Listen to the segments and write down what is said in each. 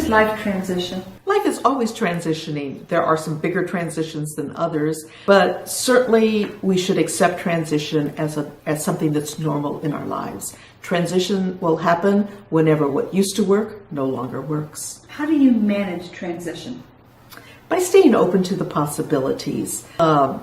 is life transition? Life is always transitioning. There are some bigger transitions than others, but certainly we should accept transition as something that's normal in our lives. Transition will happen whenever what used to work no longer works. How do you manage transition? By staying open to the possibilities.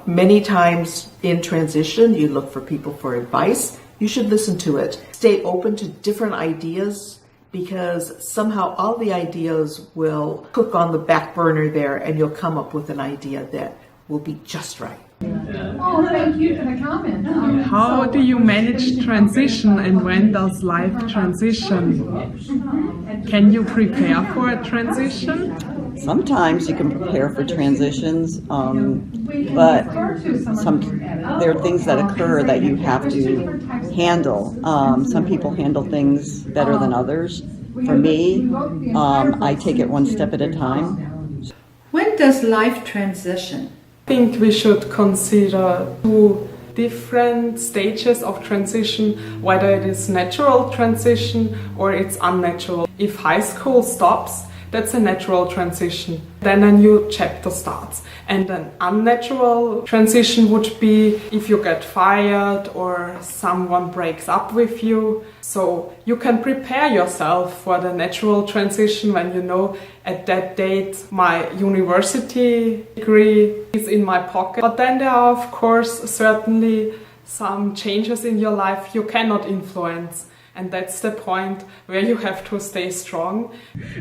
Many times in transition, you look for people for advice. You should listen to it. Stay open to different ideas, because somehow all the ideas will cook on the back burner there, and you'll come up with an idea that will be just right. Oh, thank you for the comment. How do you manage transition, and when does life transition? Can you prepare for a transition? Sometimes you can prepare for transitions, but there are things that occur that you have to handle. Some people handle things better than others. For me, I take it one step at a time. When does life transition? I think we should consider two different stages of transition, whether it is natural transition or it's unnatural. If high school stops, that's a natural transition. Then a new chapter starts. And an unnatural transition would be if you get fired or someone breaks up with you. So you can prepare yourself for the natural transition when you know at that date my university degree is in my pocket. But then there are, of course, certainly some changes in your life you cannot influence. And that's the point where you have to stay strong.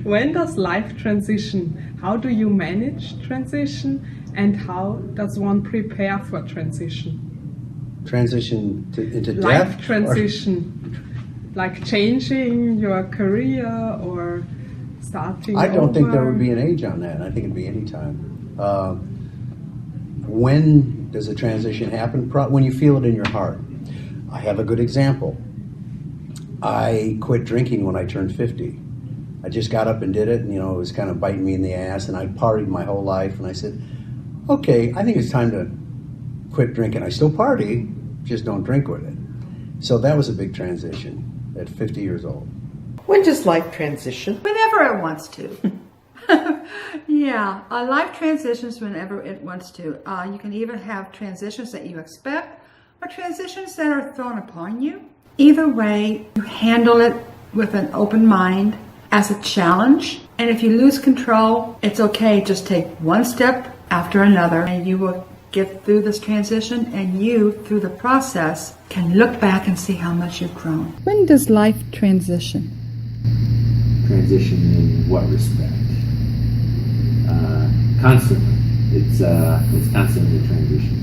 When does life transition? How do you manage transition? And how does one prepare for transition? Transition into death? Life transition. Like changing your career or starting I don't think there over? would be an age on that. I think it'd be any time. When does a transition happen? When you feel it in your heart. I have a good example. I quit drinking when I turned 50. I just got up and did it, and it was kind of biting me in the ass, and I partied my whole life, and I said, okay, I think it's time to quit drinking. I still party, just don't drink with it. So that was a big transition at 50 years old. When does life transition? Whenever it wants to. Yeah, life transitions whenever it wants to. You can even have transitions that you expect or transitions that are thrown upon you. Either way, you handle it with an open mind as a challenge. And if you lose control, it's okay. Just take one step after another, and you will get through this transition, and you, through the process, can look back and see how much you've grown. When does life transition? Transition in what respect? Constantly. It's constantly transition.